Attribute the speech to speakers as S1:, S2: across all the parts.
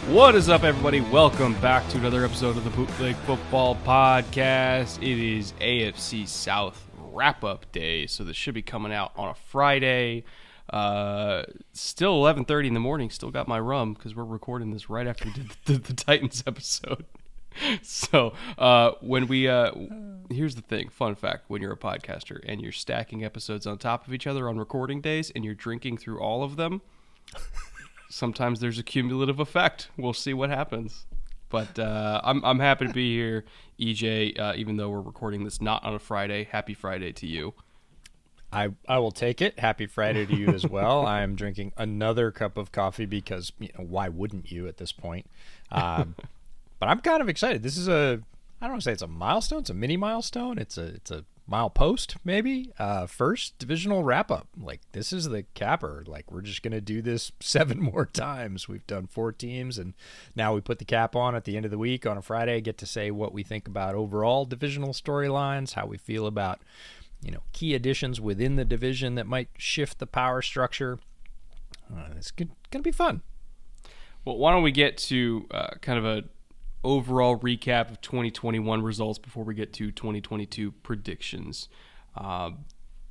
S1: What is up, everybody? Welcome back to another episode of the Bootleg Football Podcast. It is AFC South wrap-up day, so this should be coming out on a Friday. Still 11:30 in the morning. Still got my rum because we're recording this right after we did the Titans episode. So here's the thing, fun fact, when you're a podcaster and you're stacking episodes on top of each other on recording days and you're drinking through all of them, sometimes there's a cumulative effect. We'll see what happens. But I'm happy to be here, EJ, even though we're recording this not on a Friday. Happy Friday to you.
S2: I will take it. Happy Friday to you as well. I'm drinking another cup of coffee because, why wouldn't you at this point? But I'm kind of excited. This is I don't want to say it's a milestone. It's a mini milestone. It's a milepost, maybe. First divisional wrap-up. Like, this is the capper. Like, we're just going to do this 7 more times. We've done 4 teams, and now we put the cap on at the end of the week on a Friday, get to say what we think about overall divisional storylines, how we feel about, key additions within the division that might shift the power structure. It's going to be fun.
S1: Well, why don't we get to kind of a overall recap of 2021 results before we get to 2022 predictions.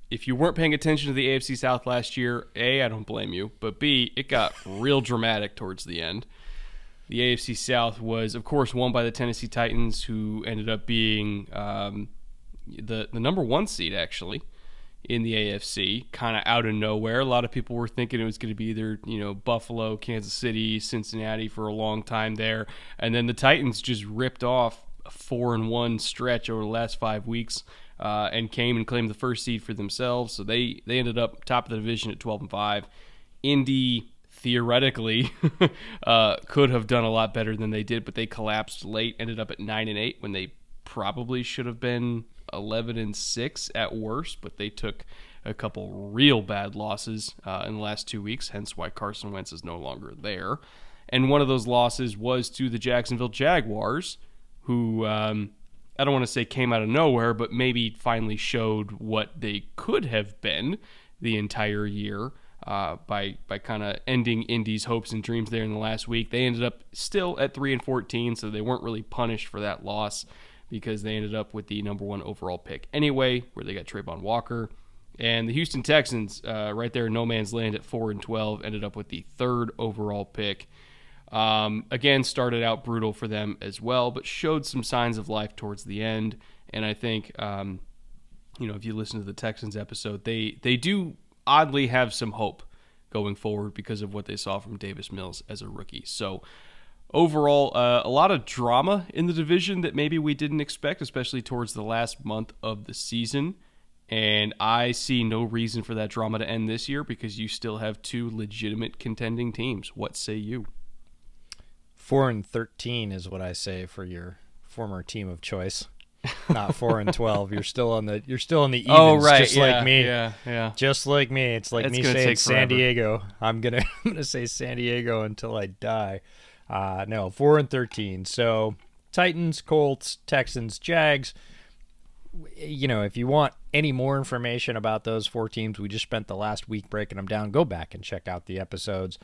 S1: If you weren't paying attention to the AFC South last year, A, I don't blame you, but B, it got real dramatic towards the end. The AFC South was, of course, won by the Tennessee Titans, who ended up being the number 1 seed, actually, in the AFC, kind of out of nowhere. A lot of people were thinking it was going to be either, Buffalo, Kansas City, Cincinnati for a long time there. And then the Titans just ripped off a 4-1 stretch over the last 5 weeks and came and claimed the first seed for themselves. So they ended up top of the division at 12-5. Indy, theoretically, could have done a lot better than they did, but they collapsed late, ended up at 9-8 when they probably should have been 11-6 at worst, but they took a couple real bad losses in the last 2 weeks, hence why Carson Wentz is no longer there. And one of those losses was to the Jacksonville Jaguars, who I don't want to say came out of nowhere, but maybe finally showed what they could have been the entire year by kind of ending Indy's hopes and dreams there in the last week. They ended up still at 3-14, so they weren't really punished for that loss, because they ended up with the number 1 overall pick anyway, where they got Trayvon Walker. And the Houston Texans, right there in no man's land at 4-12, ended up with the 3rd overall pick. Again, started out brutal for them as well, but showed some signs of life towards the end. And I think, if you listen to the Texans episode, they do oddly have some hope going forward because of what they saw from Davis Mills as a rookie. So, overall, a lot of drama in the division that maybe we didn't expect, especially towards the last month of the season. And I see no reason for that drama to end this year because you still have 2 legitimate contending teams. What say you?
S2: 4-13 is what I say for your former team of choice. Not 4-12. You're still on the evens.
S1: Oh, right.
S2: Just like me.
S1: Yeah.
S2: Just like me. It's like me saying San Diego. I'm gonna say San Diego until I die. No, 4-13. So Titans, Colts, Texans, Jags. If you want any more information about those 4 teams, we just spent the last week breaking them down. Go back and check out the episodes.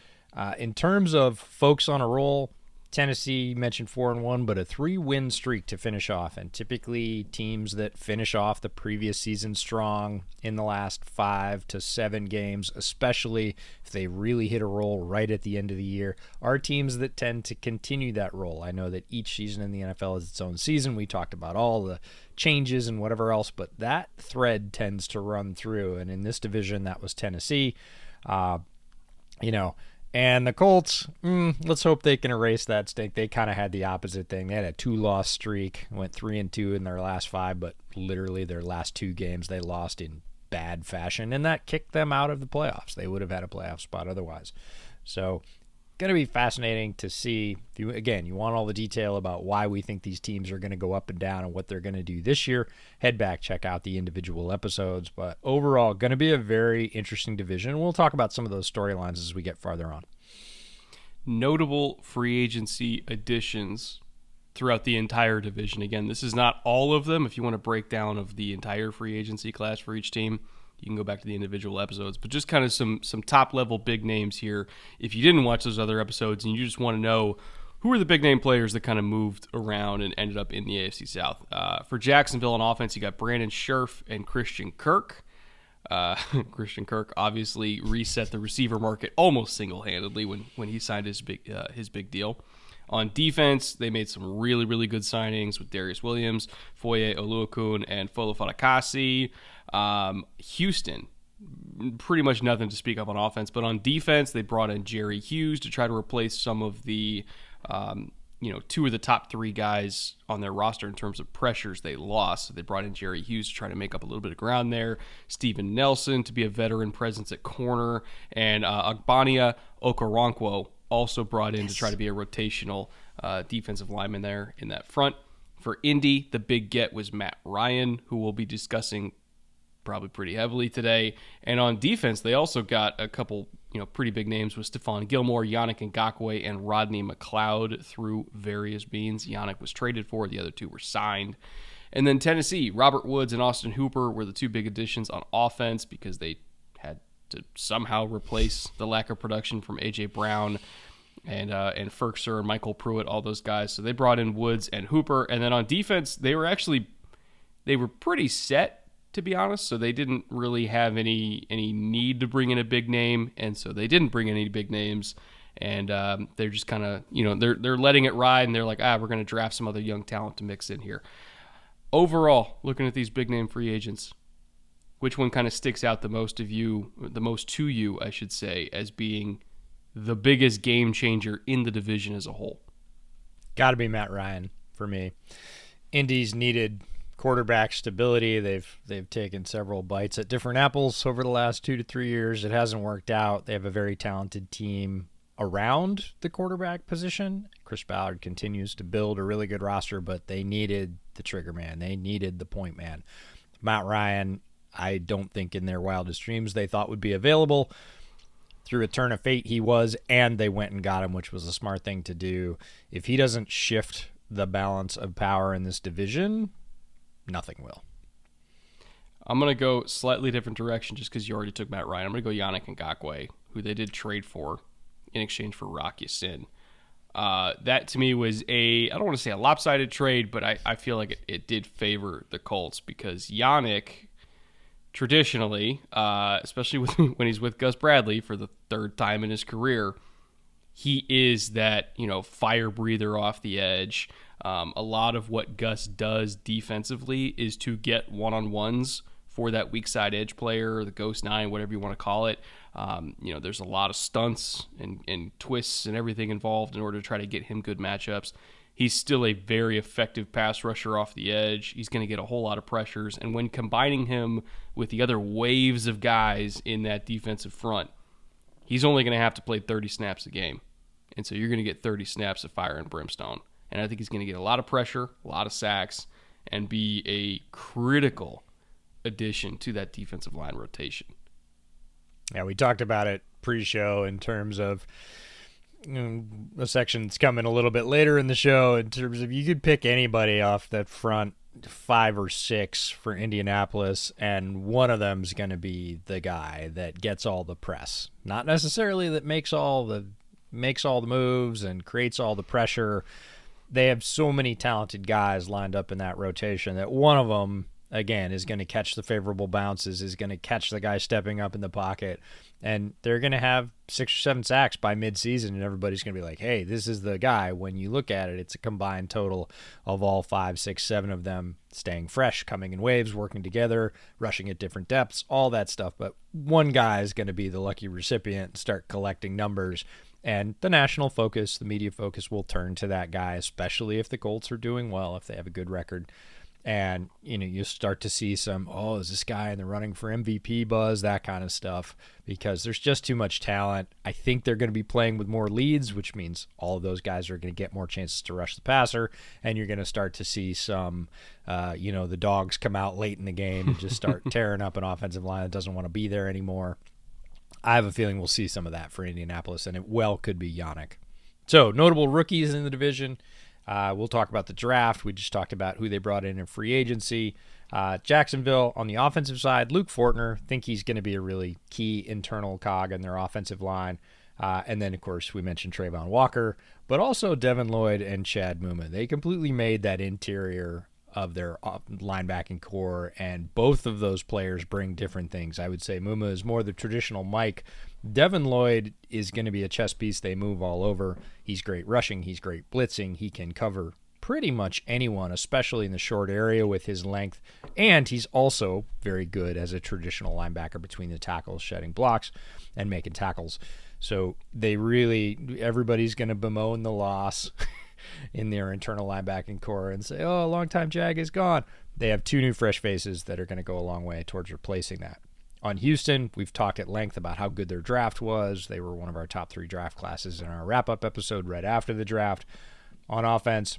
S2: In terms of folks on a roll, Tennessee mentioned 4-1, but a 3-win streak to finish off. And typically teams that finish off the previous season strong in the last 5 to 7 games, especially if they really hit a roll right at the end of the year, are teams that tend to continue that roll. I know that each season in the NFL is its own season. We talked about all the changes and whatever else, but that thread tends to run through. And in this division, that was Tennessee. And the Colts, let's hope they can erase that stink. They kind of had the opposite thing. They had a 2-loss streak, went 3-2 in their last 5, but literally their last 2 games they lost in bad fashion, and that kicked them out of the playoffs. They would have had a playoff spot otherwise. So going to be fascinating to see. If you want all the detail about why we think these teams are going to go up and down and what they're going to do this year, head back, check out the individual episodes. But overall, going to be a very interesting division. We'll talk about some of those storylines as we get farther on.
S1: Notable free agency additions throughout the entire division. Again, this is not all of them. If you want a breakdown of the entire free agency class for each team, you can go back to the individual episodes, but just kind of some top-level big names here. If you didn't watch those other episodes and you just want to know who are the big name players that kind of moved around and ended up in the AFC South? For Jacksonville on offense, you got Brandon Scherf and Christian Kirk. Christian Kirk obviously reset the receiver market almost single-handedly when he signed his big deal. On defense, they made some really, really good signings with Darius Williams, Foye Oluokun, and Folo Fadakasi. Houston, pretty much nothing to speak of on offense, but on defense, they brought in Jerry Hughes to try to replace some of the two of the top three guys on their roster in terms of pressures they lost. So they brought in Jerry Hughes to try to make up a little bit of ground there. Steven Nelson to be a veteran presence at corner. And Agbania Okoronkwo also brought in to try to be a rotational defensive lineman there in that front. For Indy, the big get was Matt Ryan, who we'll be discussing probably pretty heavily today. And on defense, they also got a couple pretty big names with Stephon Gilmore, Yannick Ngakoue, and Rodney McLeod through various means. Yannick was traded for. The other two were signed. And then Tennessee, Robert Woods and Austin Hooper were the two big additions on offense because they had to somehow replace the lack of production from A.J. Brown and Ferkser and Michael Pruitt, all those guys. So they brought in Woods and Hooper. And then on defense, they were pretty set, to be honest, so they didn't really have any need to bring in a big name, and so they didn't bring in any big names, and they're just kind of, they're letting it ride, and they're like, we're going to draft some other young talent to mix in here. Overall, looking at these big name free agents, which one kind of sticks out the most to you, I should say, as being the biggest game changer in the division as a whole?
S2: Got to be Matt Ryan for me. Indy's needed quarterback stability. They've taken several bites at different apples over the last 2 to 3 years. It hasn't worked out. They have a very talented team around the quarterback position. Chris Ballard continues to build a really good roster, but they needed the trigger man. They needed the point man. Matt Ryan, I don't think in their wildest dreams they thought would be available. Through a turn of fate, he was, and they went and got him, which was a smart thing to do. If he doesn't shift the balance of power in this division, nothing will.
S1: I'm going to go slightly different direction just because you already took Matt Ryan. I'm going to go Yannick Ngakoue, who they did trade for in exchange for Rock Ya-Sin. That to me was I don't want to say a lopsided trade, but I feel like it did favor the Colts because Yannick, traditionally, especially when he's with Gus Bradley for the third time in his career, he is that fire breather off the edge. A lot of what Gus does defensively is to get one-on-ones for that weak side edge player, the Ghost 9, whatever you want to call it. There's a lot of stunts and twists and everything involved in order to try to get him good matchups. He's still a very effective pass rusher off the edge. He's going to get a whole lot of pressures. And when combining him with the other waves of guys in that defensive front, he's only going to have to play 30 snaps a game. And so you're going to get 30 snaps of fire and brimstone. And I think he's going to get a lot of pressure, a lot of sacks, and be a critical addition to that defensive line rotation.
S2: Yeah, we talked about it pre-show in terms of a section that's coming a little bit later in the show in terms of you could pick anybody off that front 5 or 6 for Indianapolis, and one of them's going to be the guy that gets all the press. Not necessarily that makes all the moves and creates all the pressure. They have so many talented guys lined up in that rotation that one of them, again, is going to catch the favorable bounces, is going to catch the guy stepping up in the pocket, and they're going to have 6 or 7 sacks by midseason, and everybody's going to be like, hey, this is the guy. When you look at it, it's a combined total of all 5, 6, 7 of them staying fresh, coming in waves, working together, rushing at different depths, all that stuff. But one guy is going to be the lucky recipient and start collecting numbers. And the national focus, the media focus will turn to that guy, especially if the Colts are doing well, if they have a good record. And, you start to see some, is this guy in the running for MVP buzz, that kind of stuff, because there's just too much talent. I think they're going to be playing with more leads, which means all of those guys are going to get more chances to rush the passer, and you're going to start to see some, the dogs come out late in the game and just start tearing up an offensive line that doesn't want to be there anymore. I have a feeling we'll see some of that for Indianapolis, and it well could be Yannick. So, notable rookies in the division. We'll talk about the draft. We just talked about who they brought in free agency. Jacksonville, on the offensive side, Luke Fortner. Think he's going to be a really key internal cog in their offensive line. And then, of course, we mentioned Trayvon Walker, but also Devin Lloyd and Chad Muma. They completely made that interior of their linebacking core, and both of those players bring different things. I would say Muma is more the traditional Mike. Devin Lloyd is going to be a chess piece. They move all over. He's great rushing. He's great blitzing. He can cover pretty much anyone, especially in the short area with his length. And he's also very good as a traditional linebacker between the tackles, shedding blocks and making tackles. So everybody's going to bemoan the loss in their internal linebacking core and say, oh, a long-time Jag is gone. They have 2 new fresh faces that are going to go a long way towards replacing that. On Houston, we've talked at length about how good their draft was. They were one of our top 3 draft classes in our wrap-up episode right after the draft. On offense,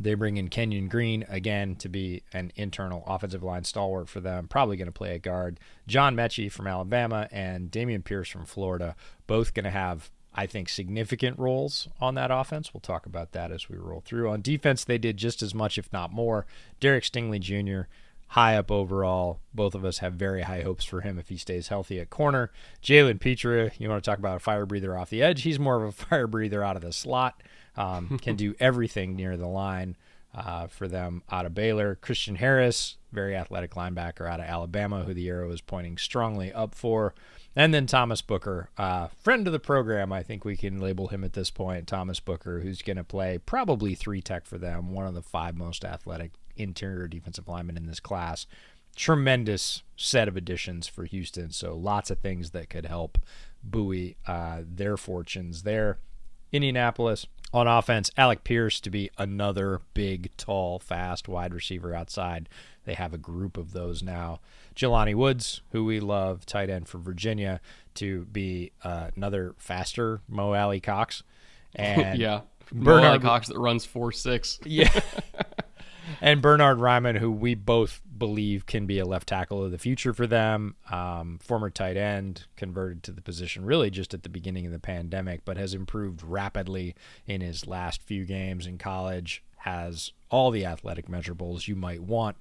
S2: they bring in Kenyon Green, again, to be an internal offensive line stalwart for them, probably going to play a guard. John Mechie from Alabama and Dameon Pierce from Florida, both going to have, I think, significant roles on that offense. We'll talk about that as we roll through. On defense, they did just as much, if not more. Derek Stingley Jr., high up overall. Both of us have very high hopes for him if he stays healthy at corner. Jalen Petra, you want to talk about a fire breather off the edge. He's more of a fire breather out of the slot. Can do everything near the line for them out of Baylor. Christian Harris, very athletic linebacker out of Alabama, who the arrow is pointing strongly up for. And then Thomas Booker, friend of the program, I think we can label him at this point. Thomas Booker, who's going to play probably 3-tech for them, one of the 5 most athletic interior defensive linemen in this class. Tremendous set of additions for Houston, so lots of things that could help buoy their fortunes there. Indianapolis, on offense, Alec Pierce to be another big, tall, fast wide receiver outside. They have a group of those now. Jelani Woods, who we love, tight end for Virginia, to be another faster Mo Alley Cox. And
S1: yeah, Mo Alley Cox that runs 4.6.
S2: Yeah. And Bernard Ryman, who we both believe can be a left tackle of the future for them. Former tight end, converted to the position really just at the beginning of the pandemic, but has improved rapidly in his last few games in college, has all the athletic measurables you might want,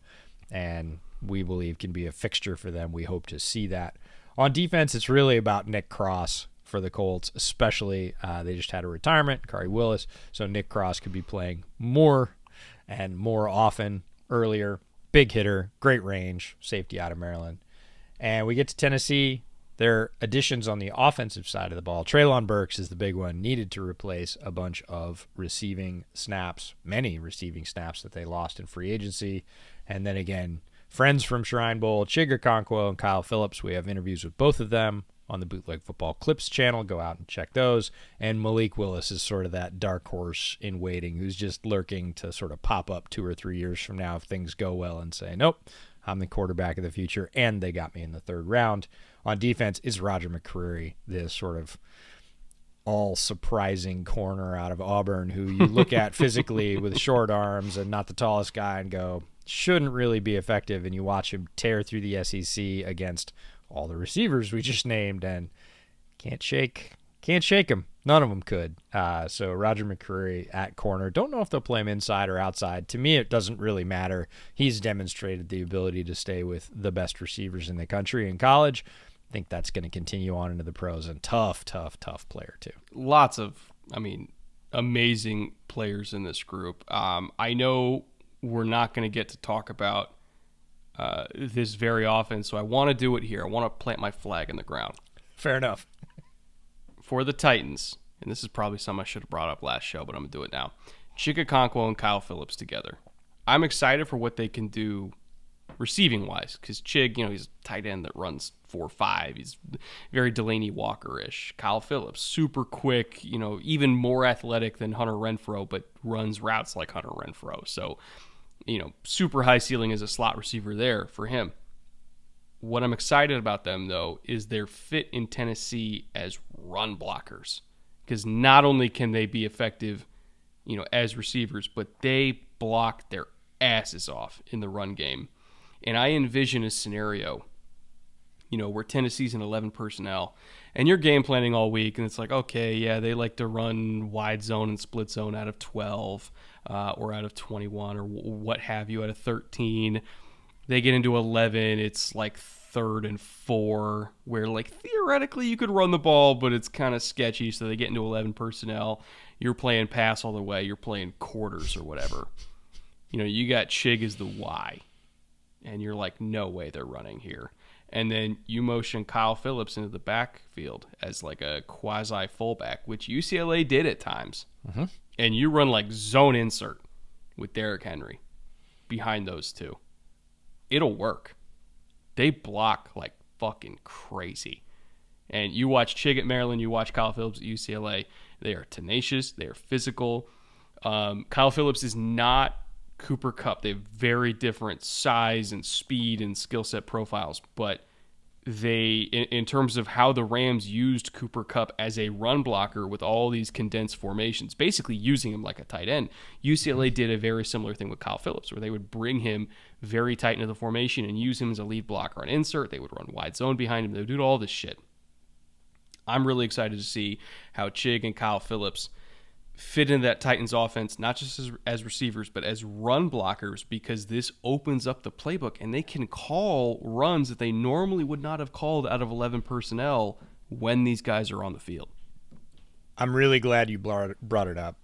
S2: and we believe can be a fixture for them. We hope to see that. On defense, it's really about Nick Cross for the Colts, especially they just had a retirement, Kari Willis, so Nick Cross could be playing more and more often earlier. Big hitter, great range, safety out of Maryland. And we get to Tennessee. Their additions on the offensive side of the ball. Treylon Burks is the big one, needed to replace a bunch of receiving snaps, many receiving snaps that they lost in free agency. And then again, friends from Shrine Bowl, Chig Okonkwo and Kyle Phillips. We have interviews with both of them on the Bootleg Football Clips channel. Go out and check those. And Malik Willis is sort of that dark horse in waiting who's just lurking to sort of pop up 2 or 3 years from now if things go well and say, nope, I'm the quarterback of the future, and they got me in the 3rd round. On defense is Roger McCreary, this sort of all-surprising corner out of Auburn who you look at physically with short arms and not the tallest guy and go, shouldn't really be effective, and you watch him tear through the SEC against all the receivers we just named, and can't shake him. None of them could. So Roger McCreary at corner. Don't know if they'll play him inside or outside. To me, it doesn't really matter. He's demonstrated the ability to stay with the best receivers in the country in college. I think that's going to continue on into the pros, and tough player too.
S1: Lots of, amazing players in this group. I know we're not going to get to talk about this very often, so I want to do it here. I want to plant my flag in the ground.
S2: Fair enough.
S1: For the Titans, and this is probably something I should have brought up last show, but I'm going to do it now. Chig Okonkwo and Kyle Phillips together. I'm excited for what they can do receiving-wise, because Chig, he's a tight end that runs 4.5. He's very Delaney Walker-ish. Kyle Phillips, super quick, even more athletic than Hunter Renfrow, but runs routes like Hunter Renfrow. So, super high ceiling as a slot receiver there for him. What I'm excited about them, though, is their fit in Tennessee as run blockers. Because not only can they be effective, as receivers, but they block their asses off in the run game. And I envision a scenario, where Tennessee's in 11 personnel, and you're game planning all week, and it's like, okay, yeah, they like to run wide zone and split zone out of 12 or out of 21 or what have you, out of 13. They get into 11, it's like 3rd and 4 where, like, theoretically you could run the ball, but it's kind of sketchy, so they get into 11 personnel. You're playing pass all the way. You're playing quarters or whatever. You got Chig as the Y, and you're like, no way they're running here. And then you motion Kyle Phillips into the backfield as like a quasi fullback, which UCLA did at times.
S2: Mm-hmm.
S1: And you run like zone insert with Derrick Henry behind those two. It'll work. They block like fucking crazy. And you watch Chig at Maryland, you watch Kyle Phillips at UCLA. They are tenacious. They are physical. Kyle Phillips is not Cooper Kupp. They have very different size and speed and skill set profiles, but they, in terms of how the Rams used Cooper Kupp as a run blocker with all these condensed formations, basically using him like a tight end, UCLA did a very similar thing with Kyle Phillips, where they would bring him very tight into the formation and use him as a lead blocker on insert. They would run wide zone behind him. They would do all this shit. I'm really excited to see how Chig and Kyle Phillips fit into that Titans offense, not just as receivers, but as run blockers, because this opens up the playbook and they can call runs that they normally would not have called out of 11 personnel when these guys are on the field.
S2: I'm really glad you brought it up.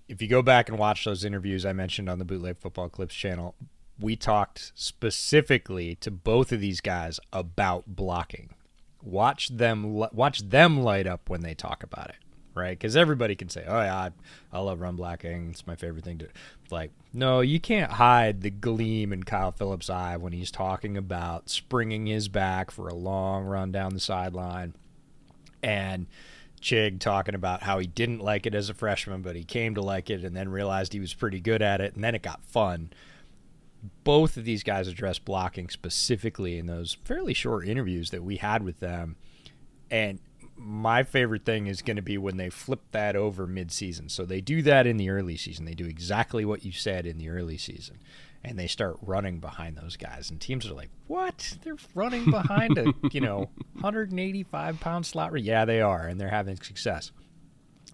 S2: If you go back and watch those interviews I mentioned on the Bootleg Football Clips channel, we talked specifically to both of these guys about blocking. Watch them light up when they talk about it. Right? Because everybody can say, oh, yeah, I love run blocking. It's my favorite thing to do. Like, no, you can't hide the gleam in Kyle Phillips' eye when he's talking about springing his back for a long run down the sideline. And Chig talking about how he didn't like it as a freshman, but he came to like it and then realized he was pretty good at it, and then it got fun. Both of these guys addressed blocking specifically in those fairly short interviews that we had with them. And my favorite thing is going to be when they flip that over mid-season. So they do that in the early season. They do exactly what you said in the early season. And they start running behind those guys. And teams are like, what? They're running behind a, 185-pound slot? Yeah, they are. And they're having success.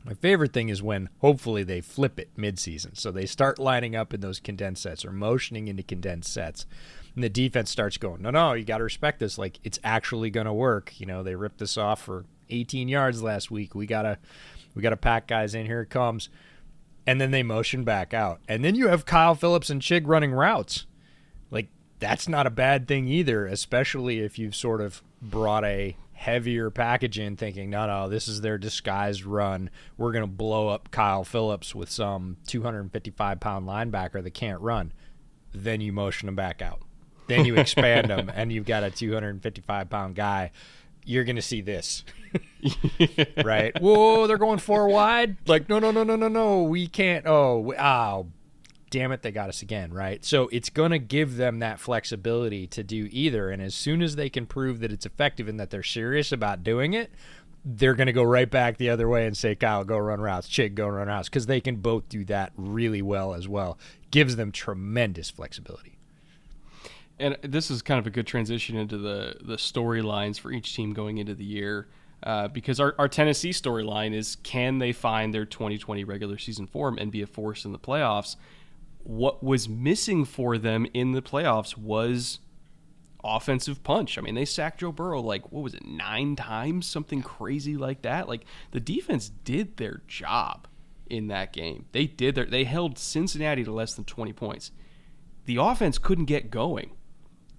S2: My favorite thing is when, hopefully, they flip it mid-season. So they start lining up in those condensed sets or motioning into condensed sets. And the defense starts going, no, you got to respect this. Like, it's actually going to work. They ripped this off for 18 yards last week. We gotta pack guys in. Here it comes. And then they motion back out. And then you have Kyle Phillips and Chig running routes. Like, that's not a bad thing either, especially if you've sort of brought a heavier package in thinking, no, this is their disguised run. We're going to blow up Kyle Phillips with some 255-pound linebacker that can't run. Then you motion him back out. Then you expand him, and you've got a 255-pound guy. You're going to see this, right? Whoa, they're going 4 wide. Like, no, we can't. Oh, damn it, they got us again, right? So it's going to give them that flexibility to do either. And as soon as they can prove that it's effective and that they're serious about doing it, they're going to go right back the other way and say, Kyle, go run routes. Chig, go run routes, because they can both do that really well as well. Gives them tremendous flexibility.
S1: And this is kind of a good transition into the storylines for each team going into the year, because our Tennessee storyline is, can they find their 2020 regular season form and be a force in the playoffs? What was missing for them in the playoffs was offensive punch. I mean, they sacked Joe Burrow 9 times, something crazy like that. Like, the defense did their job in that game. They held Cincinnati to less than 20 points. The offense couldn't get going.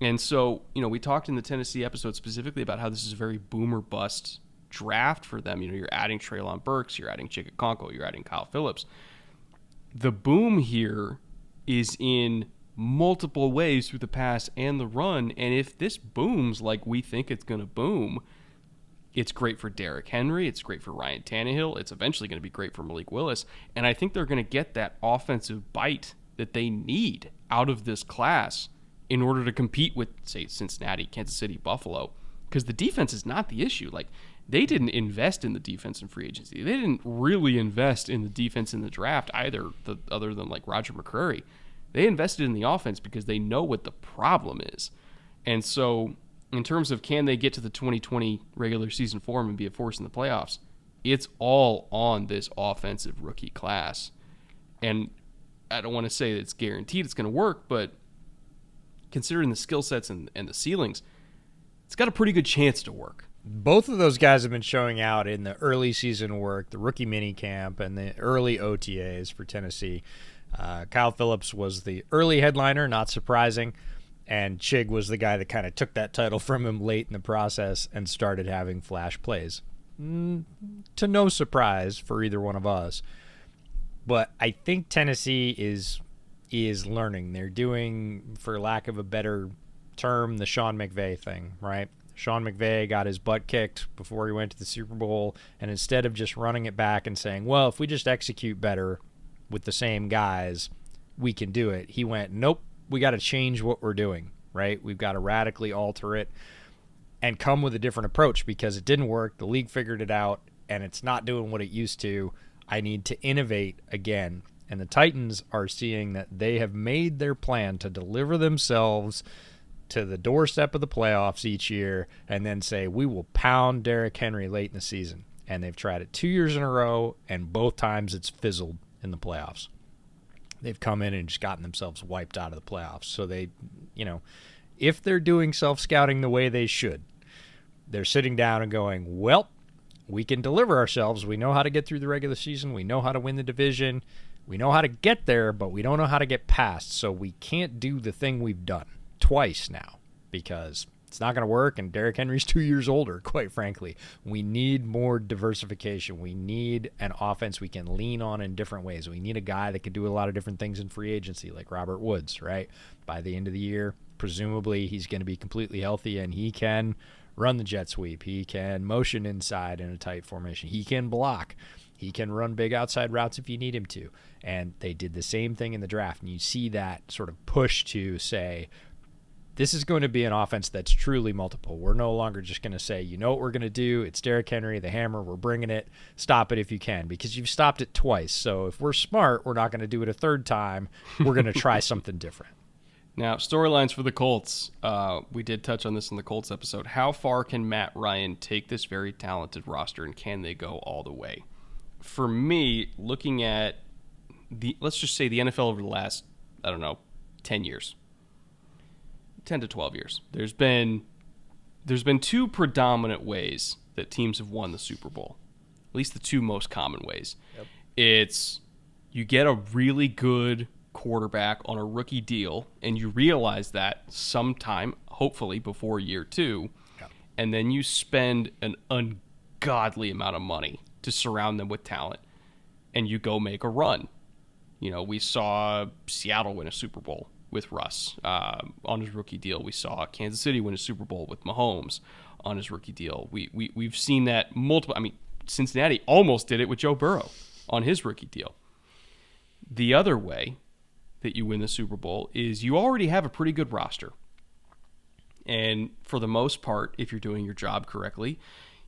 S1: And so, we talked in the Tennessee episode specifically about how this is a very boom or bust draft for them. You're adding Treylon Burks, you're adding Chig, you're adding Kyle Phillips. The boom here is in multiple ways through the pass and the run. And if this booms like we think it's going to boom, it's great for Derrick Henry. It's great for Ryan Tannehill. It's eventually going to be great for Malik Willis. And I think they're going to get that offensive bite that they need out of this class in order to compete with, say, Cincinnati, Kansas City, Buffalo, because the defense is not the issue. Like, they didn't invest in the defense in free agency. They didn't really invest in the defense in the draft either, other than like Roger McCreary. They invested in the offense because they know what the problem is. And so, in terms of can they get to the 2020 regular season form and be a force in the playoffs, it's all on this offensive rookie class. And I don't want to say that it's guaranteed it's going to work, but considering the skill sets and the ceilings, it's got a pretty good chance to work.
S2: Both of those guys have been showing out in the early season work, the rookie mini camp, and the early OTAs for Tennessee. Kyle Phillips was the early headliner, not surprising, and Chig was the guy that kind of took that title from him late in the process and started having flash plays. To no surprise for either one of us. But I think Tennessee is learning. They're doing, for lack of a better term, the Sean McVay thing, right? Sean McVay got his butt kicked before he went to the Super Bowl, and instead of just running it back and saying, well, if we just execute better with the same guys, we can do it, he went, nope, we got to change what we're doing, right? We've got to radically alter it and come with a different approach because it didn't work. The league figured it out, and it's not doing what it used to. I need to innovate again. And the Titans are seeing that they have made their plan to deliver themselves to the doorstep of the playoffs each year and then say, we will pound Derrick Henry late in the season. And they've tried it 2 years in a row, and both times it's fizzled in the playoffs. They've come in and just gotten themselves wiped out of the playoffs. So they, if they're doing self-scouting the way they should, they're sitting down and going, well, we can deliver ourselves. We know how to get through the regular season. We know how to win the division. We know how to get there, but we don't know how to get past. So we can't do the thing we've done twice now because it's not going to work, and Derrick Henry's 2 years older, quite frankly. We need more diversification. We need an offense we can lean on in different ways. We need a guy that can do a lot of different things in free agency, like Robert Woods, right? By the end of the year, presumably he's going to be completely healthy, and he can run the jet sweep. He can motion inside in a tight formation. He can block. He can run big outside routes if you need him to. And they did the same thing in the draft. And you see that sort of push to say, this is going to be an offense that's truly multiple. We're no longer just going to say, you know what we're going to do? It's Derrick Henry, the hammer. We're bringing it. Stop it if you can, because you've stopped it twice. So if we're smart, we're not going to do it a third time. We're going to try something different.
S1: Now, storylines for the Colts. We did touch on this in the Colts episode. How far can Matt Ryan take this very talented roster, and can they go all the way? For me, looking at let's just say the NFL over the last, 10 years. 10 to 12 years. There's been two predominant ways that teams have won the Super Bowl. At least the two most common ways. Yep. It's you get a really good quarterback on a rookie deal, and you realize that sometime, hopefully before year two, and then you spend an ungodly amount of money to surround them with talent, and you go make a run. We saw Seattle win a Super Bowl with Russ on his rookie deal. We saw Kansas City win a Super Bowl with Mahomes on his rookie deal. We've seen that multiple. Cincinnati almost did it with Joe Burrow on his rookie deal. The other way that you win the Super Bowl is you already have a pretty good roster. And for the most part, if you're doing your job correctly,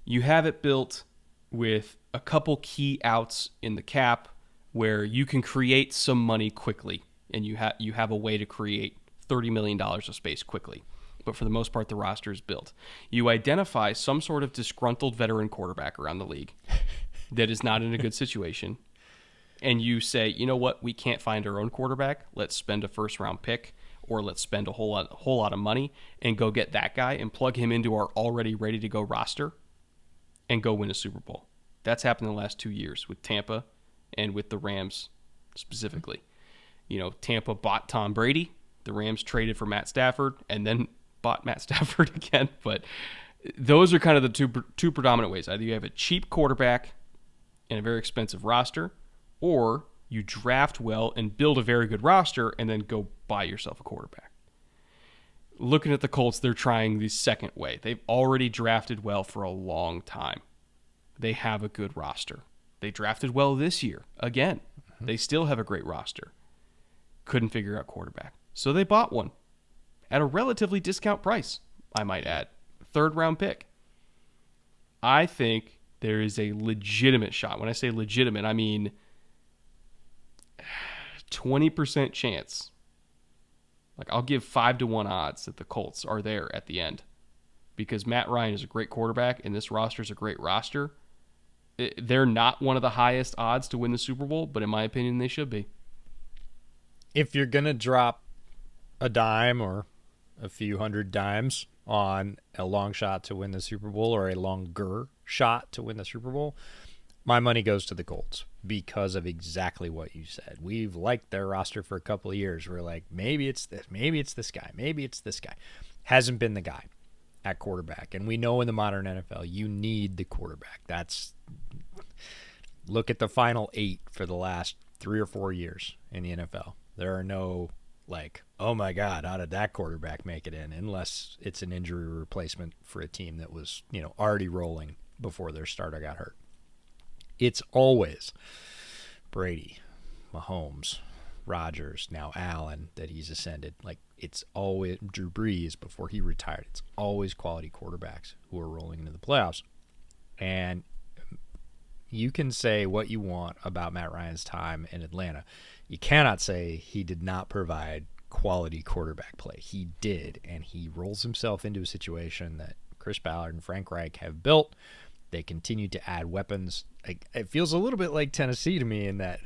S1: you have it built with a couple key outs in the cap where you can create some money quickly, and you have a way to create $30 million of space quickly. But for the most part, the roster is built. You identify some sort of disgruntled veteran quarterback around the league that is not in a good situation, and you say, you know what, we can't find our own quarterback. Let's spend a first-round pick, or let's spend a whole lot of money and go get that guy and plug him into our already ready-to-go roster and go win a Super Bowl. That's happened in the last 2 years with Tampa and with the Rams specifically. Tampa bought Tom Brady. The Rams traded for Matt Stafford and then bought Matt Stafford again. But those are kind of the two predominant ways. Either you have a cheap quarterback and a very expensive roster, or you draft well and build a very good roster and then go buy yourself a quarterback. Looking at the Colts, they're trying the second way. They've already drafted well for a long time. They have a good roster. They drafted well this year. Again, they still have a great roster. Couldn't figure out quarterback. So they bought one at a relatively discount price, I might add. Third-round pick. I think there is a legitimate shot. When I say legitimate, I mean 20% chance. I'll give 5-1 odds that the Colts are there at the end, because Matt Ryan is a great quarterback and this roster is a great roster. They're not one of the highest odds to win the Super Bowl, but in my opinion, they should be.
S2: If you're going to drop a dime or a few hundred dimes on a long shot to win the Super Bowl or a longer shot to win the Super Bowl, my money goes to the Colts because of exactly what you said. We've liked their roster for a couple of years. We're like, maybe it's this guy, maybe it's this guy. Hasn't been the guy at quarterback. And we know in the modern NFL, you need the quarterback. Look at the final 8 for the last 3 or 4 years in the NFL. There are no, like, oh my God, how did that quarterback make it in? Unless it's an injury replacement for a team that was, already rolling before their starter got hurt. It's always Brady, Mahomes, Rodgers, now Allen that he's ascended. Like, it's always Drew Brees before he retired. It's always quality quarterbacks who are rolling into the playoffs. And you can say what you want about Matt Ryan's time in Atlanta. You cannot say he did not provide quality quarterback play. He did, and he rolls himself into a situation that Chris Ballard and Frank Reich have built. They continue to add weapons. It feels a little bit like Tennessee to me in that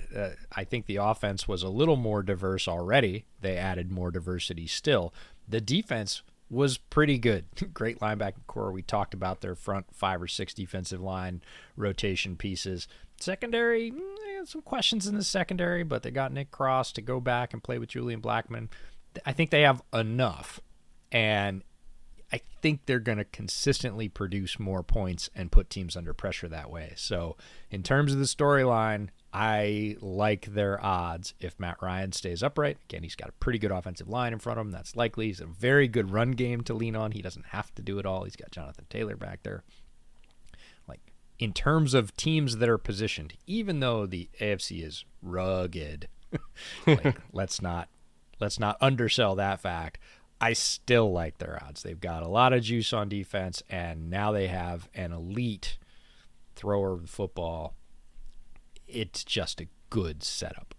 S2: I think the offense was a little more diverse already. They added more diversity still. The defense was pretty good. Great linebacking core. We talked about their front 5 or 6 defensive line rotation pieces. Secondary, they had some questions in the secondary, but they got Nick Cross to go back and play with Julian Blackmon. I think they have enough, and I think they're going to consistently produce more points and put teams under pressure that way. So in terms of the storyline, I like their odds if Matt Ryan stays upright. Again, he's got a pretty good offensive line in front of him. That's likely. He's a very good run game to lean on. He doesn't have to do it all. He's got Jonathan Taylor back there. Like, in terms of teams that are positioned, even though the AFC is rugged, let's not undersell that fact. I still like their odds. They've got a lot of juice on defense, and now they have an elite thrower of the football. It's just a good setup.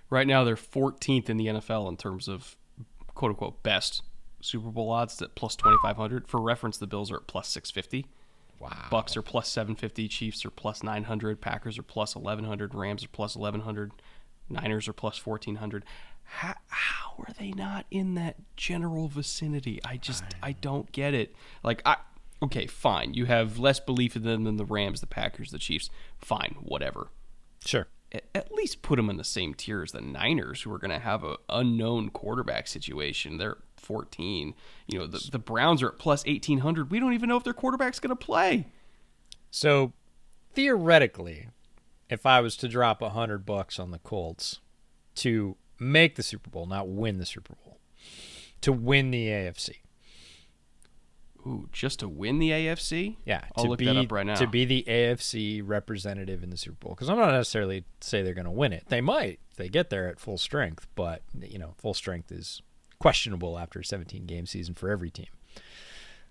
S1: Right now, they're 14th in the NFL in terms of quote-unquote best Super Bowl odds at plus 2,500. For reference, the Bills are at plus 650.
S2: Wow.
S1: Bucks are plus 750. Chiefs are plus 900. Packers are plus 1,100. Rams are plus 1,100. Niners are plus 1,400. How are they not in that general vicinity? I don't get it. Okay, fine. You have less belief in them than the Rams, the Packers, the Chiefs. Fine, whatever.
S2: Sure.
S1: At least put them in the same tier as the Niners, who are going to have an unknown quarterback situation. They're 14. The Browns are at plus 1,800. We don't even know if their quarterback's going to play.
S2: So, theoretically, if I was to drop $100 on the Colts to make the Super Bowl, not win the Super Bowl, to win the AFC.
S1: Ooh, just to win the AFC?
S2: Yeah.
S1: I'll look that up right now.
S2: To be the AFC representative in the Super Bowl. Because I'm not necessarily say they're going to win it. They might if they get there at full strength, but full strength is questionable after a 17-game season for every team.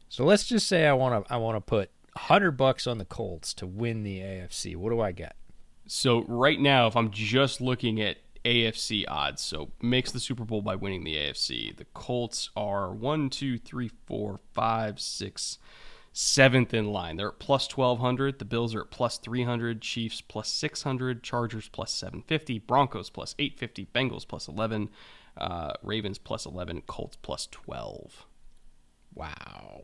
S2: So let's just say I want to put $100 on the Colts to win the AFC. What do I get?
S1: So right now, if I'm just looking at AFC odds, so makes the Super Bowl by winning the AFC, the Colts are 1, 2, 3, 4, 5, 6, 7th in line. They're at plus 1,200. The Bills are at plus 300. Chiefs plus 600. Chargers plus 750. Broncos plus 850. Bengals plus 11. Ravens plus 11. Colts plus 12.
S2: Wow.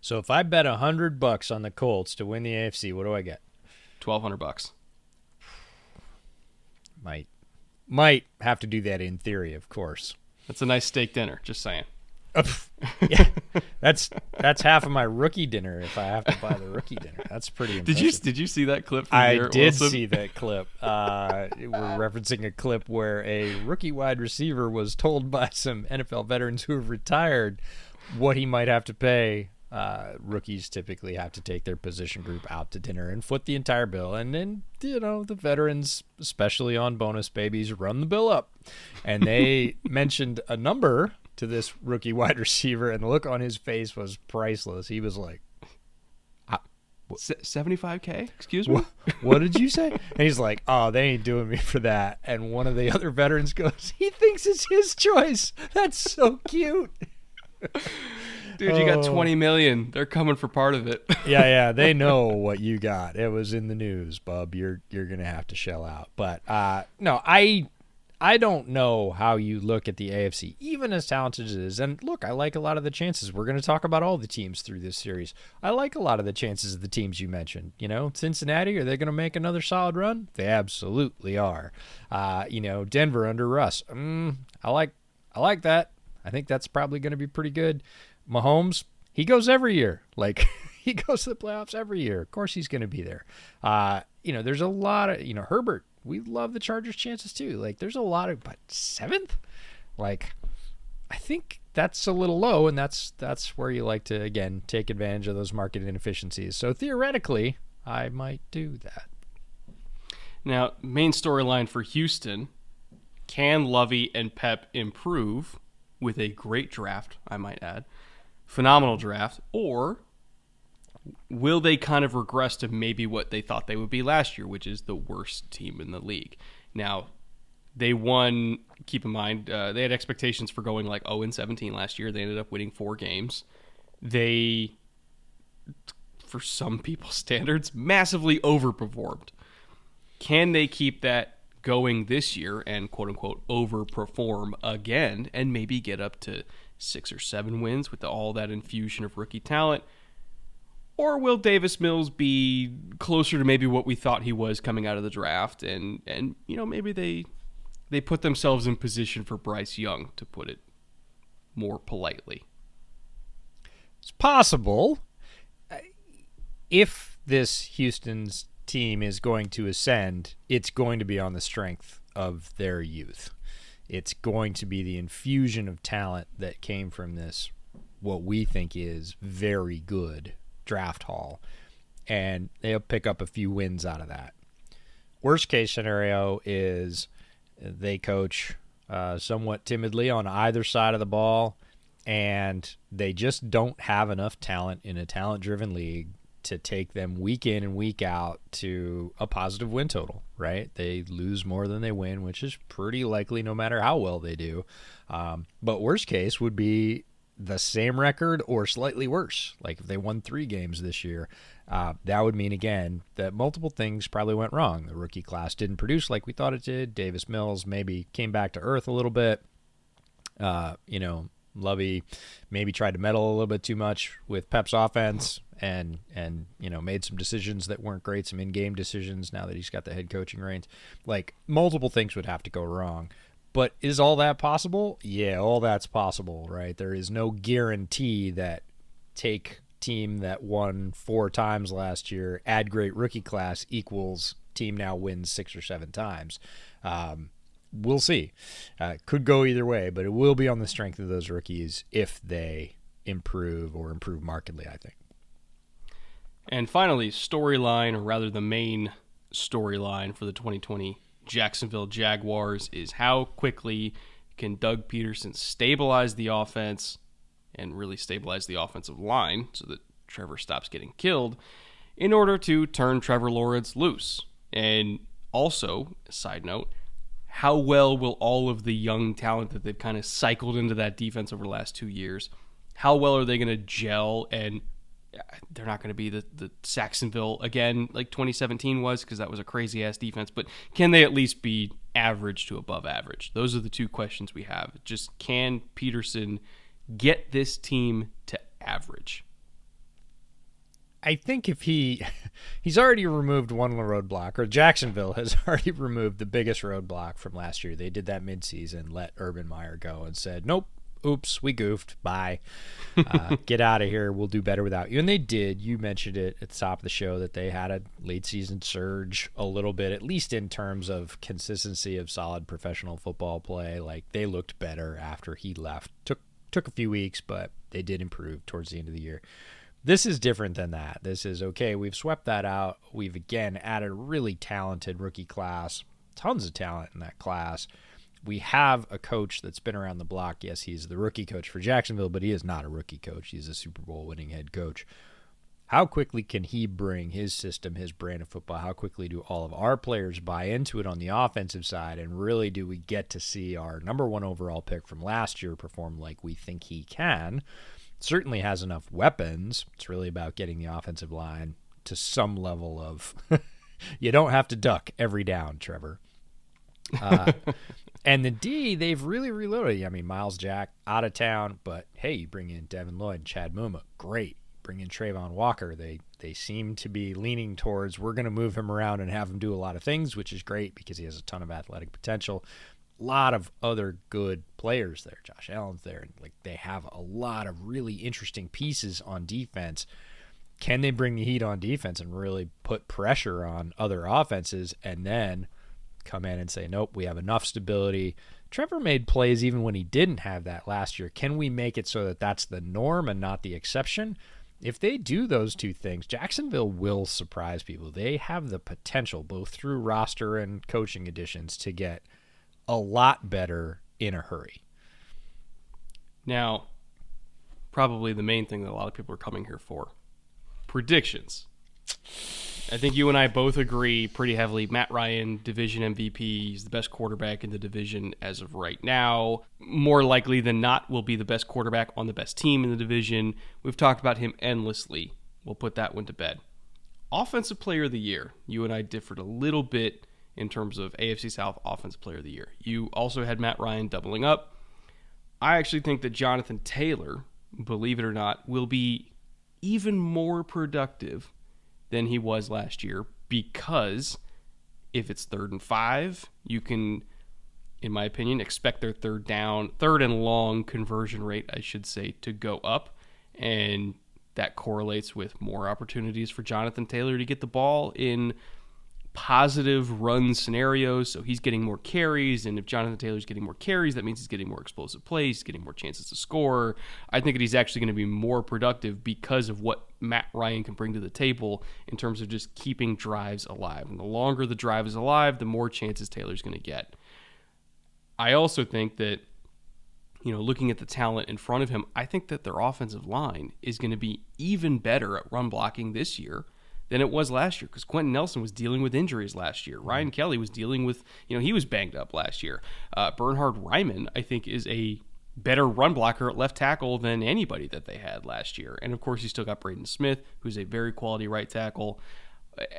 S2: So if I bet $100 on the Colts to win the AFC, what do I get?
S1: $1,200.
S2: Might have to do that in theory, of course.
S1: That's a nice steak dinner, just saying.
S2: Yeah, that's half of my rookie dinner if I have to buy the rookie dinner. That's pretty impressive.
S1: Did you see that clip from
S2: I
S1: Garrett
S2: did
S1: Wilson?
S2: See that clip. We're referencing a clip where a rookie wide receiver was told by some NFL veterans who have retired what he might have to pay. Rookies typically have to take their position group out to dinner and foot the entire bill. And then, the veterans, especially on bonus babies, run the bill up. And they mentioned a number to this rookie wide receiver, and the look on his face was priceless. He was like,
S1: $75K? Excuse me?
S2: What did you say? And he's like, oh, they ain't doing me for that. And one of the other veterans goes, he thinks it's his choice. That's so cute.
S1: Dude, you got $20 million. They're coming for part of it.
S2: Yeah, they know what you got. It was in the news, bub. You're gonna have to shell out. But no, I I don't know how you look at the AFC, even as talented as it is. And look, I like a lot of the chances. We're going to talk about all the teams through this series. I like a lot of the chances of the teams you mentioned. Cincinnati, are they going to make another solid run? They absolutely are. Denver under Russ. I like that. I think that's probably going to be pretty good. Mahomes, he goes every year. He goes to the playoffs every year. Of course he's going to be there. There's a lot of, Herbert, we love the Chargers' chances too. There's a lot of, but 7th? I think that's a little low, and that's where you like to, again, take advantage of those market inefficiencies. So theoretically, I might do that.
S1: Now, main storyline for Houston, can Lovey and Pep improve with a great draft, I might add, phenomenal draft, or will they kind of regress to maybe what they thought they would be last year, which is the worst team in the league? Now, they won, keep in mind, they had expectations for going 0-17 last year. They ended up winning 4 games. They, for some people's standards, massively overperformed. Can they keep that going this year and, quote-unquote, overperform again and maybe get up to 6 or 7 wins with all that infusion of rookie talent? Or will Davis Mills be closer to maybe what we thought he was coming out of the draft, and maybe they put themselves in position for Bryce Young, to put it more politely?
S2: It's possible. If this Houston's team is going to ascend, it's going to be on the strength of their youth. It's going to be the infusion of talent that came from this, what we think is very good draft haul, and they'll pick up a few wins out of that. Worst case scenario is they coach somewhat timidly on either side of the ball, and they just don't have enough talent in a talent-driven league to take them week in and week out to a positive win total, right? They lose more than they win, which is pretty likely no matter how well they do. But worst case would be the same record or slightly worse. If they won 3 games this year, that would mean, again, that multiple things probably went wrong. The rookie class didn't produce like we thought it did. Davis Mills maybe came back to earth a little bit. Lovey maybe tried to meddle a little bit too much with Pep's offense and made some decisions that weren't great, some in-game decisions now that he's got the head coaching reins. Multiple things would have to go wrong. But is all that possible? Yeah, all that's possible, right? There is no guarantee that take team that won 4 times last year, add great rookie class equals team now wins 6 or 7 times. We'll see. Could go either way, but it will be on the strength of those rookies if they improve or improve markedly, I think.
S1: And finally, storyline, or rather the main storyline for the 2020 Jacksonville Jaguars is how quickly can Doug Peterson stabilize the offense and really stabilize the offensive line so that Trevor stops getting killed in order to turn Trevor Lawrence loose. And also, side note, how well will all of the young talent that they've kind of cycled into that defense over the last 2 years, how well are they going to gel? And they're not going to be the Saxonville again like 2017 was, because that was a crazy-ass defense, but can they at least be average to above average? Those are the 2 questions we have. Just, can Peterson get this team to average?
S2: I think if he's already removed one roadblock, or Jacksonville has already removed the biggest roadblock from last year. They did that midseason, let Urban Meyer go, and said, nope, oops, we goofed, bye. Get out of here, we'll do better without you. And they did. You mentioned it at the top of the show that they had a late season surge a little bit, at least in terms of consistency of solid professional football play. They looked better after he left. Took a few weeks, but they did improve towards the end of the year. This is different than that. This is, okay, we've swept that out. We've, again, added a really talented rookie class, tons of talent in that class. We have a coach that's been around the block. Yes, he's the rookie coach for Jacksonville, but he is not a rookie coach. He's a Super Bowl winning head coach. How quickly can he bring his system, his brand of football? How quickly do all of our players buy into it on the offensive side? And really, do we get to see our number 1 overall pick from last year perform like we think he can? Certainly has enough weapons. It's really about getting the offensive line to some level of you don't have to duck every down, Trevor. And the D, they've really reloaded. I mean, Miles Jack out of town, but hey, you bring in Devin Lloyd and Chad Muma, great. Bring in Trayvon Walker. They seem to be leaning towards we're going to move him around and have him do a lot of things, which is great because he has a ton of athletic potential. A lot of other good players there. Josh Allen's there. Like, they have a lot of really interesting pieces on defense. Can they bring the heat on defense and really put pressure on other offenses and then come in and say, nope, we have enough stability? Trevor made plays even when he didn't have that last year. Can we make it so that that's the norm and not the exception? If they do those two things, Jacksonville will surprise people. They have the potential, both through roster and coaching additions, to get a lot better in a hurry.
S1: Now, probably the main thing that a lot of people are coming here for, predictions. I think you and I both agree pretty heavily. Matt Ryan, division MVP. He's the best quarterback in the division as of right now. More likely than not, will be the best quarterback on the best team in the division. We've talked about him endlessly. We'll put that one to bed. Offensive Player of the Year. You and I differed a little bit in terms of AFC South Offensive Player of the Year. You also had Matt Ryan doubling up. I actually think that Jonathan Taylor, believe it or not, will be even more productive than he was last year, because if it's 3rd and 5, you can, in my opinion, expect their third and long conversion rate, I should say, to go up. And that correlates with more opportunities for Jonathan Taylor to get the ball in positive run scenarios. So he's getting more carries, and if Jonathan Taylor's getting more carries, that means he's getting more explosive plays, he's getting more chances to score. I think that he's actually going to be more productive because of what Matt Ryan can bring to the table in terms of just keeping drives alive. And the longer the drive is alive, the more chances Taylor's going to get. I also think that, looking at the talent in front of him, I think that their offensive line is going to be even better at run blocking this year than it was last year, because Quentin Nelson was dealing with injuries last year. Ryan Kelly was dealing with, he was banged up last year. Bernhard Raimann, I think, is a better run blocker at left tackle than anybody that they had last year. And, of course, you still got Braden Smith, who's a very quality right tackle.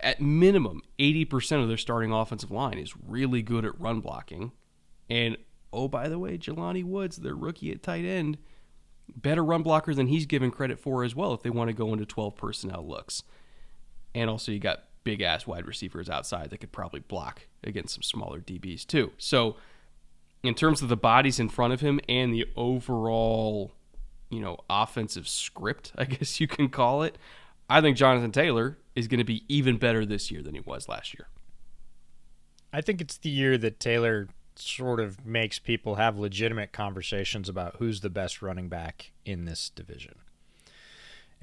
S1: At minimum, 80% of their starting offensive line is really good at run blocking. And, oh, by the way, Jelani Woods, their rookie at tight end, better run blocker than he's given credit for as well if they want to go into 12 personnel looks. And also you got big-ass wide receivers outside that could probably block against some smaller DBs too. So in terms of the bodies in front of him and the overall, offensive script, I guess you can call it, I think Jonathan Taylor is going to be even better this year than he was last year.
S2: I think it's the year that Taylor sort of makes people have legitimate conversations about who's the best running back in this division.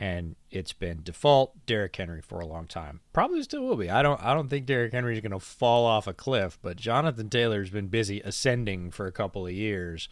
S2: And it's been default Derrick Henry for a long time. Probably still will be. I don't think Derrick Henry is going to fall off a cliff, but Jonathan Taylor's been busy ascending for a couple of years,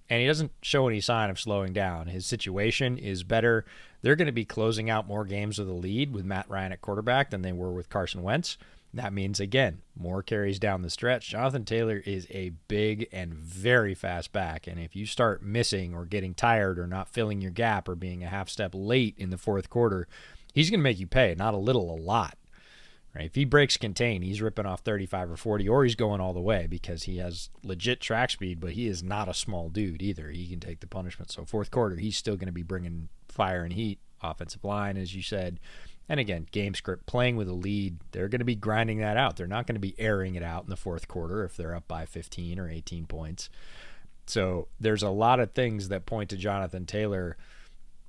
S2: and he doesn't show any sign of slowing down. His situation is better. They're going to be closing out more games with a lead with Matt Ryan at quarterback than they were with Carson Wentz. That means, again, more carries down the stretch. Jonathan Taylor is a big and very fast back, and if you start missing or getting tired or not filling your gap or being a half step late in the fourth quarter, he's going to make you pay, not a little, a lot. Right? If he breaks contain, he's ripping off 35 or 40, or he's going all the way because he has legit track speed, but he is not a small dude either. He can take the punishment. So fourth quarter, he's still going to be bringing fire and heat. Offensive line, as you said. And again, game script, playing with a lead, they're going to be grinding that out. They're not going to be airing it out in the fourth quarter if they're up by 15 or 18 points. So there's a lot of things that point to Jonathan Taylor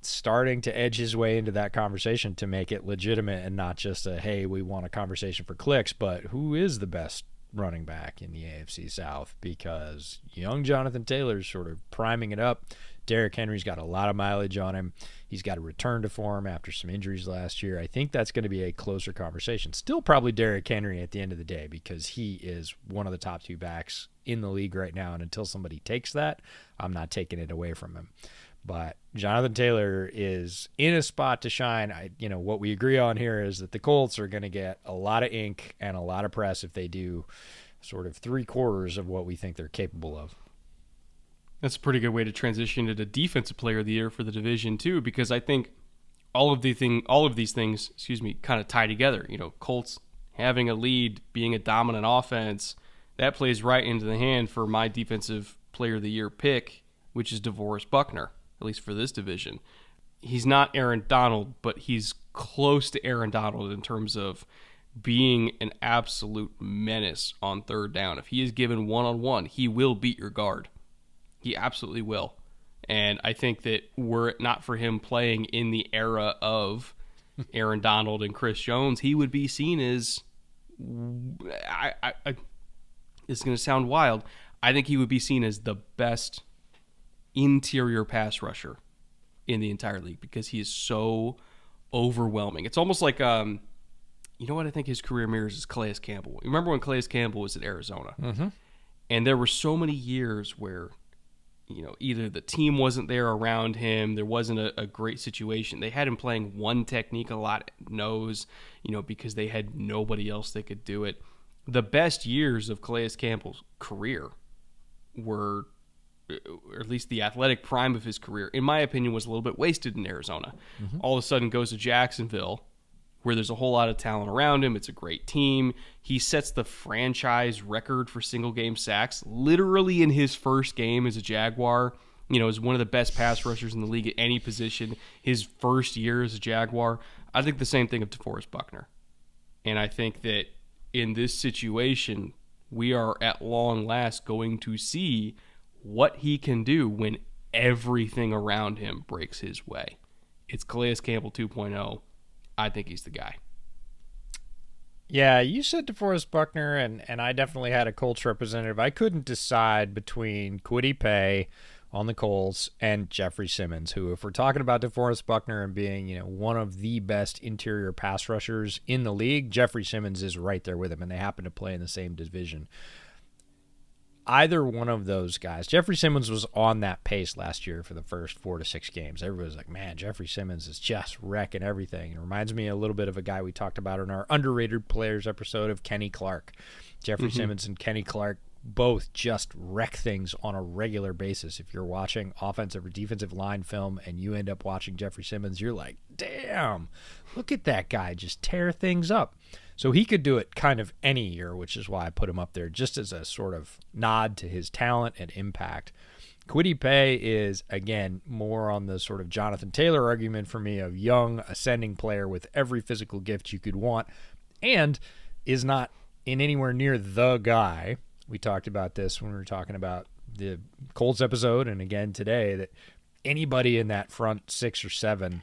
S2: starting to edge his way into that conversation to make it legitimate and not just a, hey, we want a conversation for clicks, but who is the best running back in the AFC South? Because young Jonathan Taylor's sort of priming it up. Derrick Henry's got a lot of mileage on him. He's got to return to form after some injuries last year. I think that's going to be a closer conversation. Still probably Derrick Henry at the end of the day because he is one of the top two backs in the league right now. And until somebody takes that, I'm not taking it away from him. But Jonathan Taylor is in a spot to shine. What we agree on here is that the Colts are going to get a lot of ink and a lot of press if they do sort of 3/4 of what we think they're capable of.
S1: That's a pretty good way to transition to the Defensive Player of the Year for the division too, because I think all of these things, kind of tie together. Colts having a lead, being a dominant offense, that plays right into the hand for my defensive player of the year pick, which is DeForest Buckner, at least for this division. He's not Aaron Donald, but he's close to Aaron Donald in terms of being an absolute menace on third down. If he is given one-on-one, he will beat your guard. He absolutely will. And I think that were it not for him playing in the era of Aaron Donald and Chris Jones, he would be seen as, it's going to sound wild, I think he would be seen as the best interior pass rusher in the entire league because he is so overwhelming. It's almost like, you know what I think his career mirrors is Calais Campbell. You remember when Calais Campbell was at Arizona?
S2: Mm-hmm.
S1: And there were so many years where, either the team wasn't there around him, there wasn't a great situation. They had him playing one technique a lot, nose, because they had nobody else that could do it. The best years of Calais Campbell's career were, or at least the athletic prime of his career, in my opinion, was a little bit wasted in Arizona. Mm-hmm. All of a sudden goes to Jacksonville, where there's a whole lot of talent around him. It's a great team. He sets the franchise record for single-game sacks literally in his first game as a Jaguar. Is one of the best pass rushers in the league at any position. His first year as a Jaguar. I think the same thing of DeForest Buckner. And I think that in this situation, we are at long last going to see what he can do when everything around him breaks his way. It's Calais Campbell 2.0. I think he's the guy.
S2: Yeah, you said DeForest Buckner, and I definitely had a Colts representative. I couldn't decide between Kwity Paye on the Colts and Jeffrey Simmons, who, if we're talking about DeForest Buckner and being, one of the best interior pass rushers in the league, Jeffrey Simmons is right there with him, and they happen to play in the same division. Either one of those guys. Jeffrey Simmons was on that pace last year for the first 4 to 6 games. Everybody was like, man, Jeffrey Simmons is just wrecking everything. It reminds me a little bit of a guy we talked about in our underrated players episode of Kenny Clark. Jeffrey Simmons and Kenny Clark both just wreck things on a regular basis. If you're watching offensive or defensive line film and you end up watching Jeffrey Simmons, you're like, damn, look at that guy just tear things up. So he could do it kind of any year, which is why I put him up there just as a sort of nod to his talent and impact. Kwity Paye is, again, more on the sort of Jonathan Taylor argument for me of young, ascending player with every physical gift you could want and is not in anywhere near the guy. We talked about this when we were talking about the Colts episode and again today, that anybody in that front 6 or 7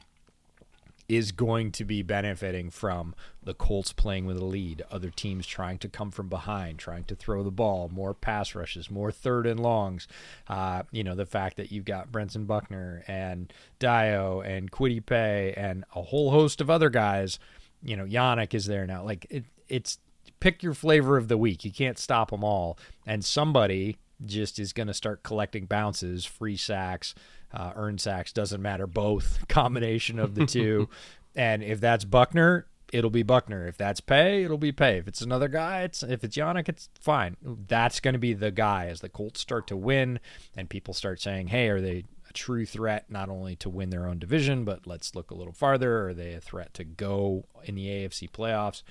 S2: is going to be benefiting from the Colts playing with a lead, other teams trying to come from behind, trying to throw the ball, more pass rushes, more third and longs. The fact that you've got Brenton Buckner and Dio and Kwity Paye and a whole host of other guys. Yannick is there now. Like it's pick your flavor of the week. You can't stop them all. And somebody just is going to start collecting bounces, free sacks, earned sacks, doesn't matter, both, combination of the two. And if that's Buckner, it'll be Buckner. If that's Paye, it'll be Paye. If it's another guy, if it's Yannick, it's fine. That's going to be the guy as the Colts start to win and people start saying, hey, are they a true threat not only to win their own division, but let's look a little farther. Are they a threat to go in the AFC playoffs?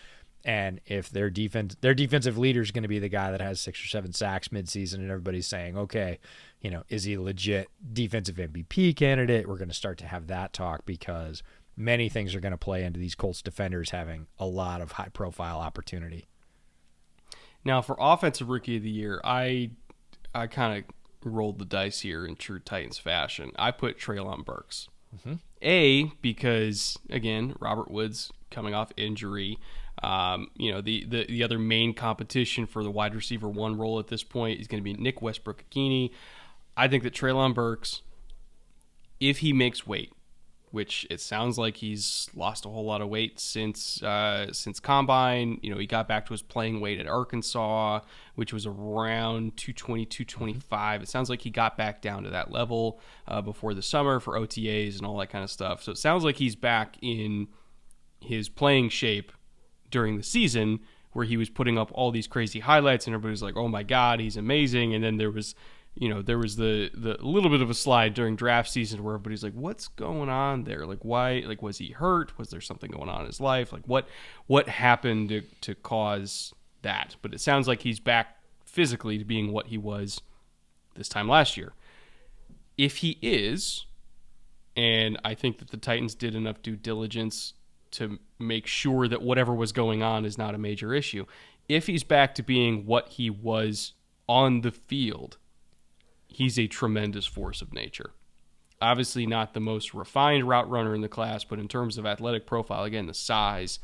S2: And if their defensive leader is going to be the guy that has 6 or 7 sacks midseason and everybody's saying, okay, is he a legit defensive MVP candidate? We're going to start to have that talk because many things are going to play into these Colts defenders having a lot of high-profile opportunity.
S1: Now, for Offensive Rookie of the Year, I kind of rolled the dice here in true Titans fashion. I put Treylon Burks. Mm-hmm. Because, again, Robert Woods coming off injury. The other main competition for the wide receiver 1 role at this point is going to be Nick Westbrook-Ikini. I think that Treylon Burks, if he makes weight, which it sounds like he's lost a whole lot of weight since Combine. He got back to his playing weight at Arkansas, which was around 220, 225. It sounds like he got back down to that level before the summer for OTAs and all that kind of stuff. So it sounds like he's back in his playing shape during the season where he was putting up all these crazy highlights and everybody was like, oh my God, he's amazing. And then there was the little bit of a slide during draft season where everybody's like, what's going on there? Like, why? Like, was he hurt? Was there something going on in his life? Like, what happened to cause that? But it sounds like he's back physically to being what he was this time last year. If he is, and I think that the Titans did enough due diligence to make sure that whatever was going on is not a major issue. If he's back to being what he was on the field, he's a tremendous force of nature. Obviously not the most refined route runner in the class, but in terms of athletic profile, again, the size,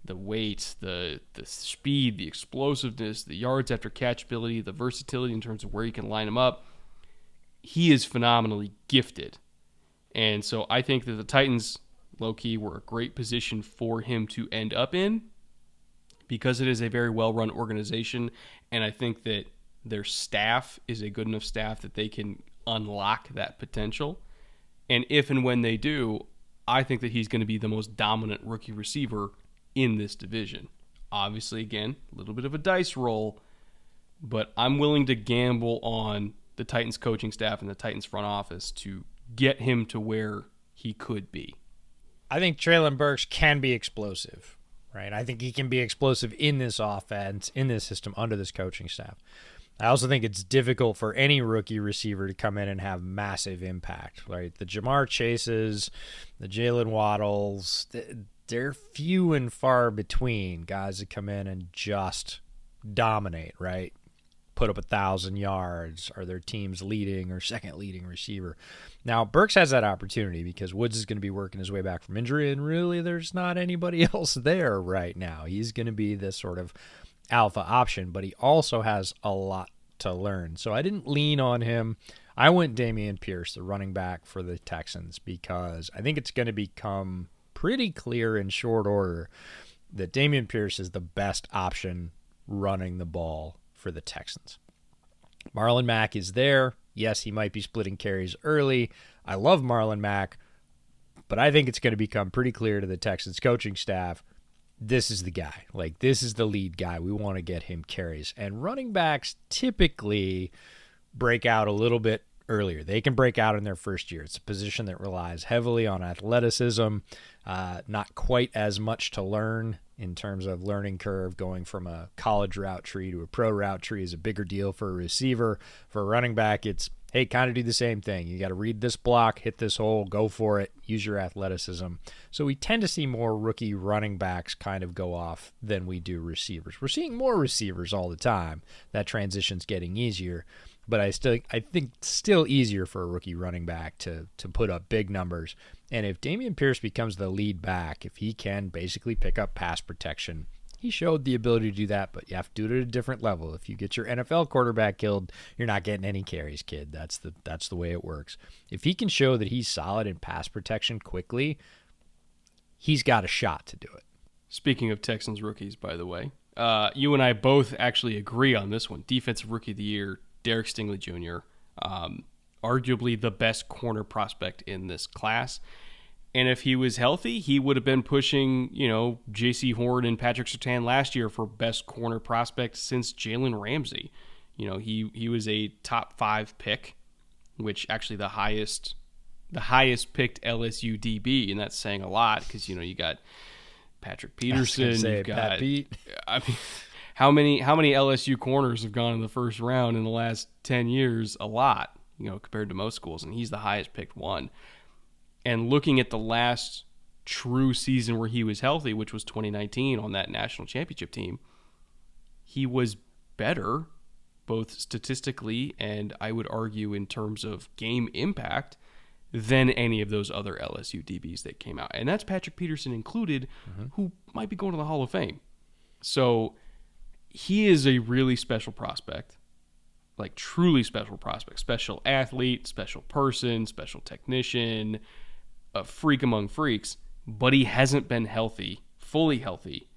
S1: the weight, the speed, the explosiveness, the yards after catch ability, the versatility in terms of where you can line him up, he is phenomenally gifted. And so I think that the Titans, low-key, were a great position for him to end up in because it is a very well-run organization, and I think that their staff is a good enough staff that they can unlock that potential. And if and when they do, I think that he's going to be the most dominant rookie receiver in this division. Obviously, again, a little bit of a dice roll, but I'm willing to gamble on the Titans coaching staff and the Titans front office to get him to where he could be.
S2: I think Treylon Burks can be explosive, right? I think he can be explosive in this offense, in this system, under this coaching staff. I also think it's difficult for any rookie receiver to come in and have massive impact, right? The Jamar Chases, the Jalen Waddles, they're few and far between guys that come in and just dominate, right? Put up 1,000 yards, are their team's leading or second leading receiver. Now, Burks has that opportunity because Woods is going to be working his way back from injury, and really there's not anybody else there right now. He's going to be this sort of alpha option, but he also has a lot to learn. So I didn't lean on him. I went Dameon Pierce, the running back for the Texans, because I think it's going to become pretty clear in short order that Dameon Pierce is the best option running the ball for the Texans. Marlon Mack is there. Yes, he might be splitting carries early. I love Marlon Mack, but I think it's going to become pretty clear to the Texans coaching staff, this is the guy. Like, this is the lead guy. We want to get him carries. And running backs typically break out a little bit earlier. They can break out in their first year. It's a position that relies heavily on athleticism, not quite as much to learn in terms of learning curve. Going from a college route tree to a pro route tree is a bigger deal for a receiver. For a running back, it's, hey, kind of do the same thing. You got to read this block, hit this hole, go for it, use your athleticism. So we tend to see more rookie running backs kind of go off than we do receivers. We're seeing more receivers all the time. That transition's getting easier. But I think still easier for a rookie running back to put up big numbers. And if Dameon Pierce becomes the lead back, if he can basically pick up pass protection, he showed the ability to do that, but you have to do it at a different level. If you get your NFL quarterback killed, you're not getting any carries, kid. That's the way it works. If he can show that he's solid in pass protection quickly, he's got a shot to do it.
S1: Speaking of Texans rookies, by the way, you and I both actually agree on this one. Defensive Rookie of the Year, Derek Stingley Jr., arguably the best corner prospect in this class. And if he was healthy, he would have been pushing, J.C. Horn and Patrick Surtain last year for best corner prospect since Jalen Ramsey. He was a top 5 pick, which actually the highest picked LSU DB, and that's saying a lot because you got Patrick Peterson, you've got
S2: Pat Pete.
S1: I mean, how many LSU corners have gone in the first round in the last 10 years? A lot, compared to most schools, and he's the highest picked one. And looking at the last true season where he was healthy, which was 2019 on that national championship team, he was better, both statistically and I would argue in terms of game impact, than any of those other LSU DBs that came out. And that's Patrick Peterson included, who might be going to the Hall of Fame. So he is a really special prospect, like truly special prospect, special athlete, special person, special technician, a freak among freaks, but he hasn't been fully healthy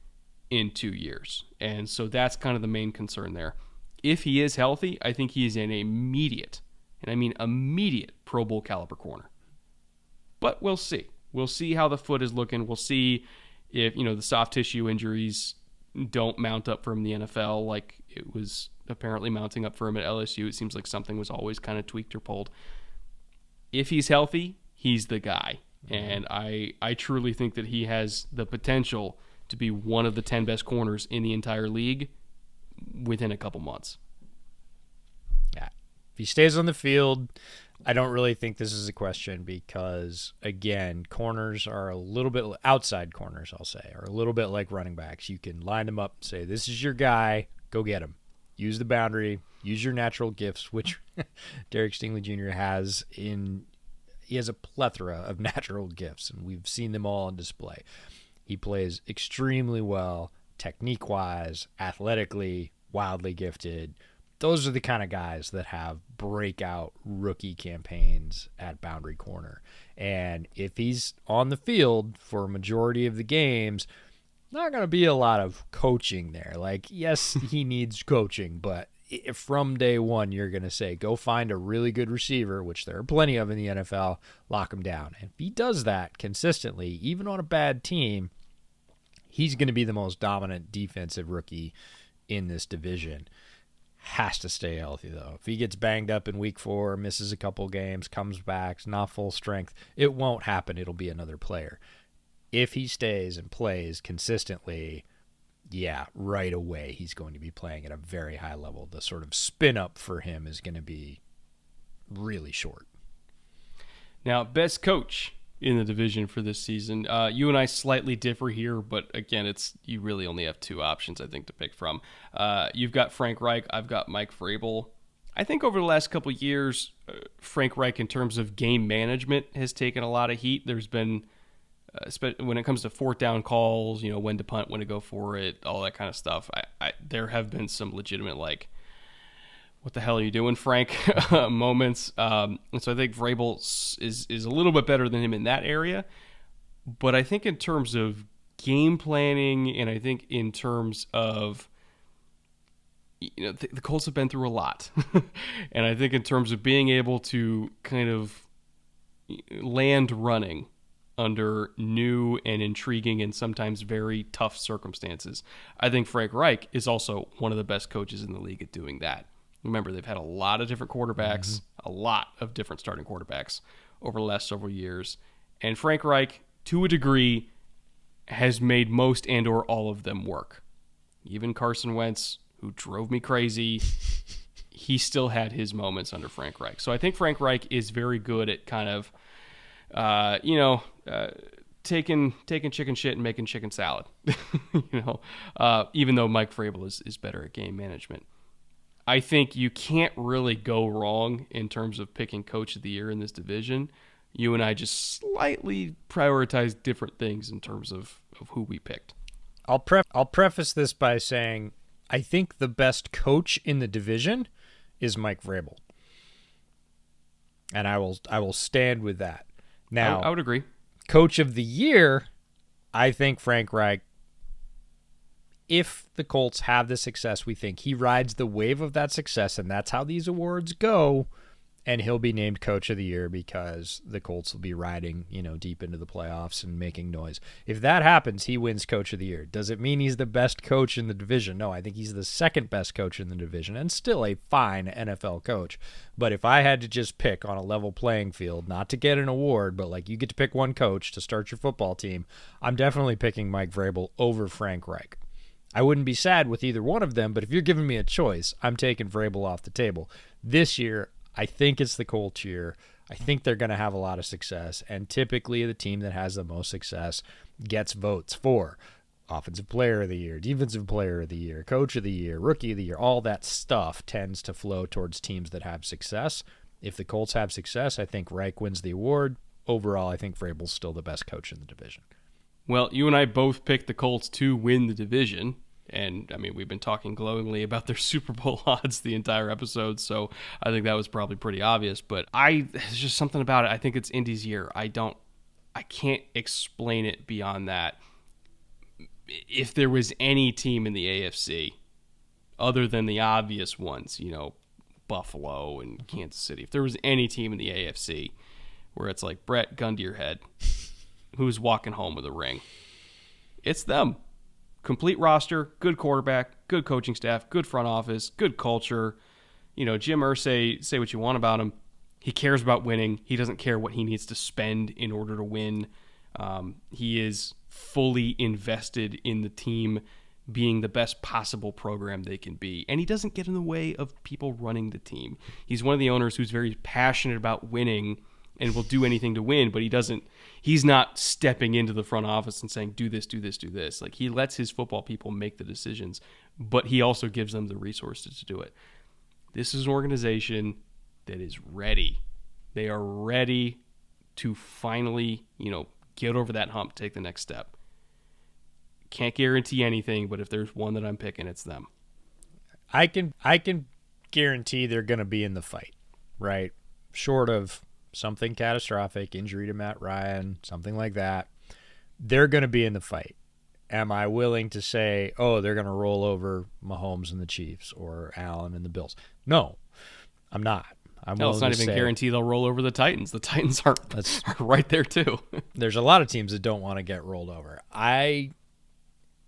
S1: in 2 years. And so that's kind of the main concern there. If he is healthy, I think he is an immediate, and I mean immediate, Pro Bowl caliber corner. But we'll see. We'll see how the foot is looking. We'll see if, the soft tissue injuries don't mount up for him in the NFL like it was apparently mounting up for him at LSU. It seems like something was always kind of tweaked or pulled. If he's healthy, he's the guy. And I truly think that he has the potential to be one of the 10 best corners in the entire league within a couple months.
S2: If he stays on the field, I don't really think this is a question because, again, corners are a little bit – outside corners, I'll say, are a little bit like running backs. You can line them up and say, this is your guy, go get him. Use the boundary, use your natural gifts, which Derek Stingley Jr. has in – he has a plethora of natural gifts, and we've seen them all on display. He plays extremely well, technique-wise, athletically, wildly gifted. Those are the kind of guys that have breakout rookie campaigns at boundary corner. And if he's on the field for a majority of the games, not going to be a lot of coaching there. Like, yes, he needs coaching, but if from day one you're going to say, go find a really good receiver, which there are plenty of in the NFL, lock him down. And if he does that consistently, even on a bad team, he's going to be the most dominant defensive rookie in this division. Has to stay healthy, though. If he gets banged up in week 4, misses a couple games, comes back, not full strength, it won't happen. It'll be another player. If he stays and plays consistently, yeah, right away he's going to be playing at a very high level. The sort of spin up for him is going to be really short.
S1: Now, best coach in the division for this season. You and I slightly differ here, but again, you really only have 2 options, I think, to pick from. You've got Frank Reich. I've got Mike Vrabel. I think over the last couple of years, Frank Reich, in terms of game management, has taken a lot of heat. There's been, when it comes to 4th down calls, when to punt, when to go for it, all that kind of stuff. There have been some legitimate, like, what the hell are you doing, Frank, moments. And so I think Vrabel is a little bit better than him in that area. But I think in terms of game planning, and I think in terms of, the Colts have been through a lot. And I think in terms of being able to kind of land running under new and intriguing and sometimes very tough circumstances, I think Frank Reich is also one of the best coaches in the league at doing that. Remember, they've had a lot of different quarterbacks, a lot of different starting quarterbacks over the last several years. And Frank Reich, to a degree, has made most and or all of them work. Even Carson Wentz, who drove me crazy, he still had his moments under Frank Reich. So I think Frank Reich is very good at kind of, taking chicken shit and making chicken salad. Even though Mike Vrabel is better at game management. I think you can't really go wrong in terms of picking Coach of the Year in this division. You and I just slightly prioritize different things in terms of who we picked.
S2: I'll preface this by saying I think the best coach in the division is Mike Vrabel. And I will stand with that. Now,
S1: I would agree.
S2: Coach of the Year, I think Frank Reich, if the Colts have the success we think, he rides the wave of that success, and that's how these awards go, and he'll be named Coach of the Year because the Colts will be riding, deep into the playoffs and making noise. If that happens, he wins Coach of the Year. Does it mean he's the best coach in the division? No, I think he's the second best coach in the division and still a fine NFL coach. But if I had to just pick on a level playing field, not to get an award, but like you get to pick one coach to start your football team, I'm definitely picking Mike Vrabel over Frank Reich. I wouldn't be sad with either one of them, but if you're giving me a choice, I'm taking Vrabel off the table. This year, I think it's the Colts year. I think they're going to have a lot of success, and typically the team that has the most success gets votes for Offensive Player of the Year, Defensive Player of the Year, Coach of the Year, Rookie of the Year. All that stuff tends to flow towards teams that have success. If the Colts have success, I think Reich wins the award. Overall, I think Vrabel's still the best coach in the division.
S1: Well, you and I both picked the Colts to win the division. And, we've been talking glowingly about their Super Bowl odds the entire episode, so I think that was probably pretty obvious. But there's just something about it. I think it's Indy's year. I can't explain it beyond that. If there was any team in the AFC, other than the obvious ones, Buffalo and Kansas City, if there was any team in the AFC where it's like, Brett, gun to your head, who's walking home with a ring, it's them. Complete roster, good quarterback, good coaching staff, good front office, good culture. Jim Irsay, say what you want about him. He cares about winning. He doesn't care what he needs to spend in order to win. He is fully invested in the team, being the best possible program they can be. And he doesn't get in the way of people running the team. He's one of the owners who's very passionate about winning and will do anything to win, but he's not stepping into the front office and saying, do this, do this, do this. Like, he lets his football people make the decisions, but he also gives them the resources to do it. This is an organization that is ready. They are ready to finally, get over that hump, take the next step. Can't guarantee anything, but if there's one that I'm picking, it's them.
S2: I can guarantee they're going to be in the fight, right? Short of something catastrophic, injury to Matt Ryan, something like that. They're going to be in the fight. Am I willing to say, they're going to roll over Mahomes and the Chiefs or Allen and the Bills? No, I'm not.
S1: It's not even guarantee they'll roll over the Titans. The Titans are right there too.
S2: There's a lot of teams that don't want to get rolled over. I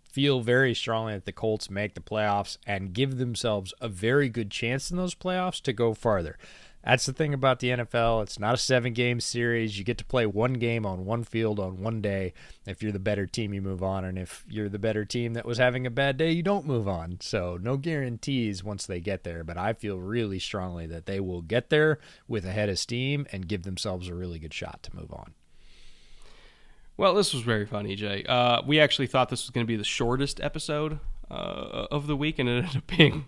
S2: feel very strongly that the Colts make the playoffs and give themselves a very good chance in those playoffs to go farther. That's the thing about the NFL. It's not a 7-game series. You get to play one game on one field on one day. If you're the better team, you move on. And if you're the better team that was having a bad day, you don't move on. So no guarantees once they get there. But I feel really strongly that they will get there with a head of steam and give themselves a really good shot to move on.
S1: Well, this was very fun, EJ. We actually thought this was going to be the shortest episode of the week, and it ended up being,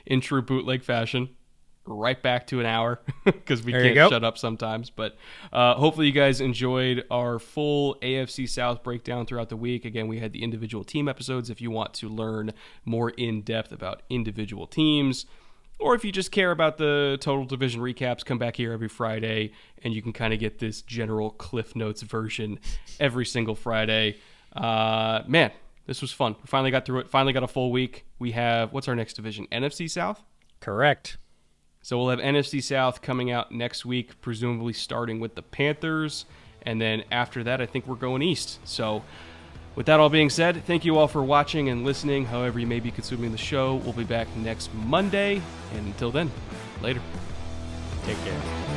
S1: in true bootleg fashion, right back to an hour because we can't shut up sometimes. But hopefully you guys enjoyed our full AFC South breakdown throughout the week. Again, we had the individual team episodes if you want to learn more in depth about individual teams, or if you just care about the total division recaps, come back here every Friday and you can kind of get this general Cliff Notes version every single Friday. Man, this was fun. We finally got through it. Finally got a full week. We have, what's our next division? NFC South?
S2: Correct.
S1: So we'll have NFC South coming out next week, presumably starting with the Panthers. And then after that, I think we're going east. So with that all being said, thank you all for watching and listening, however you may be consuming the show. We'll be back next Monday. And until then, later.
S2: Take care.